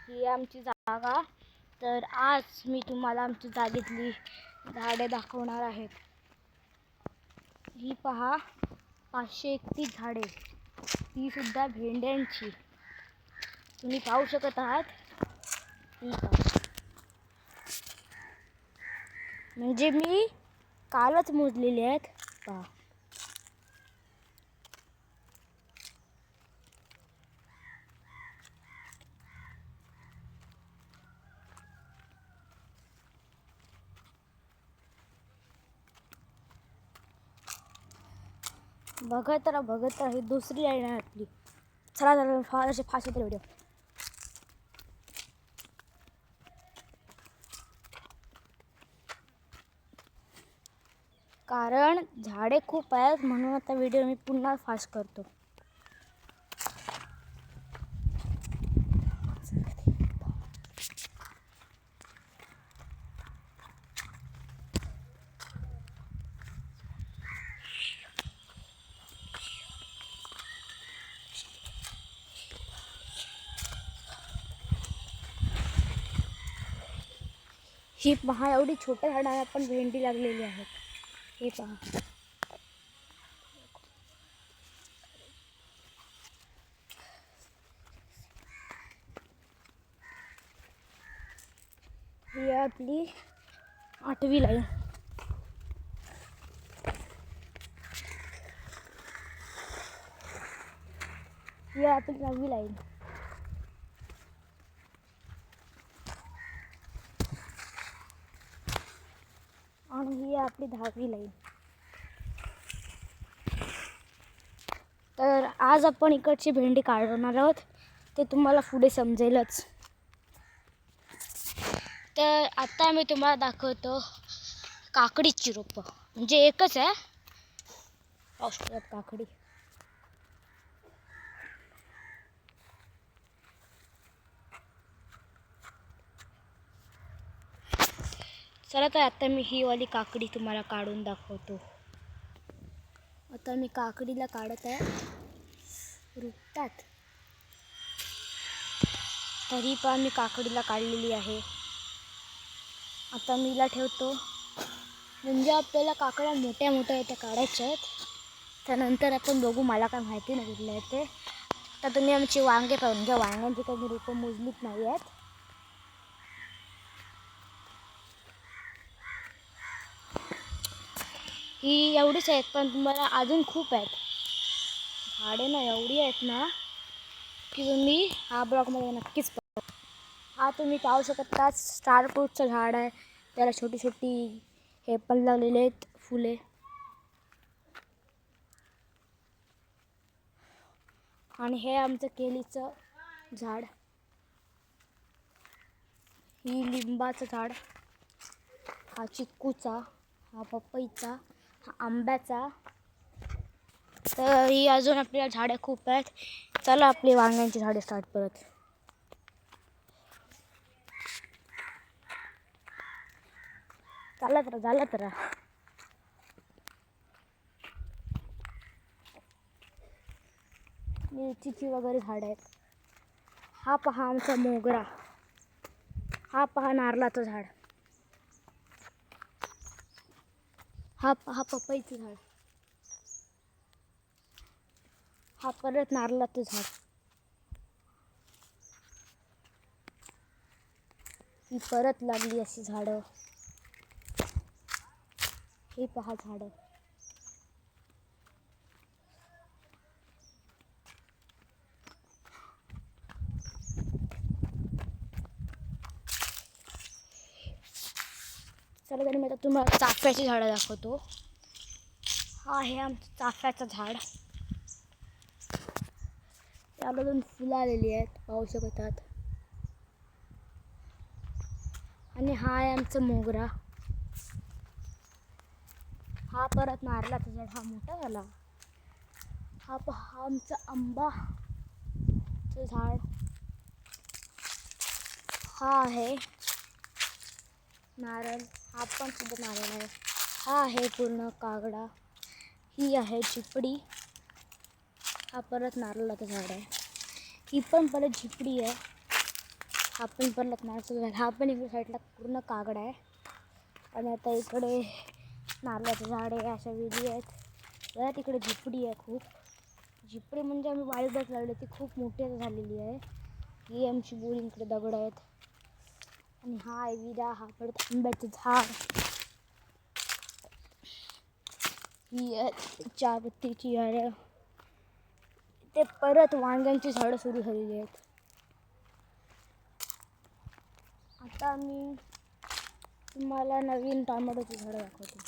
ही आमची जागा. तर आज मी तुम्हाला आमच्या जागेतली झाडे दाखवणार आहेत. ही पहा 531 झाडे, ही सुद्धा भेंड्यांची. तुम्ही पाहू शकत आहात. ही पहा, म्हणजे मी कालच मोजलेली आहेत. पहा बघत राहा ही दुसरी लाईन आहे आपली. चला फार असे फास्ट व्हिडिओ. कारण झाडे खूप आहेत म्हणून आता व्हिडिओ मी पुन्हा फास्ट करतो. ही पहा, एवढी छोट्या झाडाला पण भेंडी लागलेली आहे. हे पहा, ही आपली 8वी लाईन. ही आपली 9वी लाईन. आणि ही आपली 10वी लाईन. तर आज आपण इकडची भेंडी काढणार आहोत, ते तुम्हाला पुढे समजेलच. तर आता मी तुम्हाला दाखवतो काकडीची रोपं. म्हणजे एकच आहे औषधात काकडी. चला तर आता मी ही वाली काकडी तुम्हाला काढून दाखवतो. आता मी काकडीला काढत आहे. रुपतात तरी पण मी काकडीला काढलेली आहे. आता मी हिला ठेवतो. म्हणजे आपल्याला काकड्या मोठ्या मोठ्या इथे काढायच्या आहेत. त्यानंतर आपण बघू. मला काय माहिती नाही कुठलं आहे ते. तर तुम्ही आमची वांगे पाहून घ्या. वांग्यांची काही रोपं मोजलीच नाही आहेत. ही एवढीच आहेत, पण तुम्हाला अजून खूप आहेत झाडे ना. एवढी आहेत ना की तुम्ही हा ब्लॉगमध्ये नक्कीच पाहू. हा तुम्ही पाहू शकता स्टार फ्रूटचं झाड आहे. त्याला छोटी छोटी हे पण लागलेले आहेत फुले. आणि हे आमचं केलीचं झाड. ही लिंबाचं झाड. हा चिक्कूचा. हा पपईचा. हा आंब्याचा. तर ही अजून आपल्याला झाडे खूप आहेत. चला आपली वांग्यांची झाडे स्टार्ट परत. चालत राहा. मिरचीची वगैरे झाड आहेत. हा पहा आमचा मोगरा. हा पहा नारळाचं झाड. हा पहा पपईचं झाड. हा परत नारळाचं झाड. ही परत लागली अशी झाडं. हे पहा झाडं. चला तरी मी आता तुम्हाला चाफ्याची झाडं दाखवतो. हा आहे आमचं चाफ्याचं झाड. त्याला दोन फुलं आलेली आहेत, पाहू शकतात. आणि हा आहे आमचा मोगरा. हा परत नारळाचा झाड. हा मोठा झाला. हा पहा आमचा आंबाचं झाड. हा आहे नारळ. हा पण सुद्धा नारळ आहे. हा आहे पूर्ण कागडा. ही आहे झिपडी. हा परत नारळाचं झाड आहे. ही पण परत झिपडी आहे. हा पण परत नारळ झाला. हा पण इकडे साईडला पूर्ण कागड आहे. आणि आता इकडे नारळाचं झाड आहे, अशा वेली आहेत. बघा तिकडे झिपडी आहे खूप. झिपडी म्हणजे आम्ही वाळीबाग लावली ती खूप मोठी झालेली आहे. ही आमची बोरी, इकडे दगड आहेत. आणि हा आहे विरा, हा परत आंब्याचं झाड, ही चहापत्तीची झाडं, ते परत वांग्यांची झाडं सुरू झालेली आहेत. आता मी तुम्हाला नवीन टोमॅटोची झाडं दाखवते.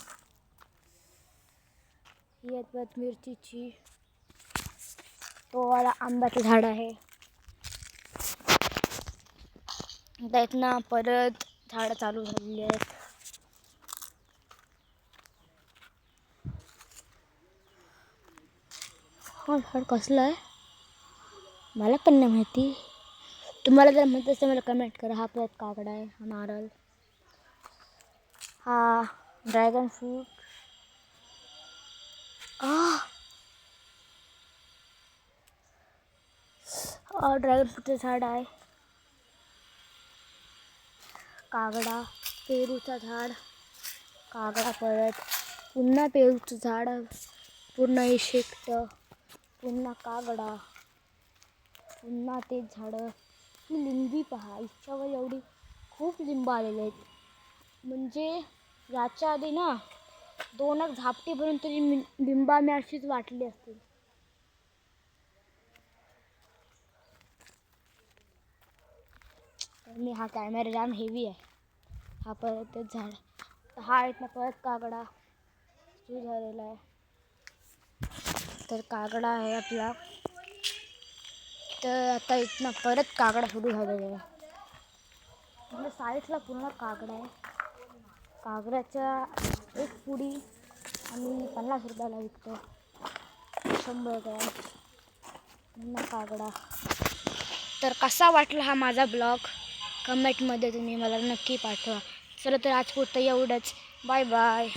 ही आहेत परत मिरचीची, तो वाला आंब्याचं झाड आहे. त्यातनं परत झाडं चालू झालेली आहेत. हा झाड कसलं आहे मला पण नाही माहिती. तुम्हाला जर माहिती असेल मला कमेंट करा. हा परत काकडा आहे, हा नारळ, हा ड्रॅगन फ्रूट, ड्रॅगन फ्रूटचं झाड आहे. कागडा, पेरूचं झाड, कागडा, परत पुन्हा पेरूचं झाड, पुन्हा शेकट, पुन्हा कागडा, पुन्हा तेच झाडं. ही लिंबी पहा, इच्छावर एवढी खूप लिंब आलेले आहेत. म्हणजे याच्या आधी ना 2 झापटी भरून तरी लिंबा मी अशीच वाटली असतील. मी हा कॅमेरा जाम हेवी आहे. हा परत तेच झाड, हा इथनं परत कागडा सुरू झालेला आहे. तर कागडा आहे आपला. तर आता इथनं परत कागडा सुरू झालेला आहे. आपल्या साईडला पूर्ण कागडा आहे. कागडाच्या एक पुडी आम्ही 50 रुपयाला विकतो, 100 ग्रॅम. पुन्हा कागडा. तर कसा वाटला हा माझा ब्लॉग कमेंटमध्ये तुम्ही मला नक्की पाठवा. चला तर आजपुरतं एवढंच. Bye bye.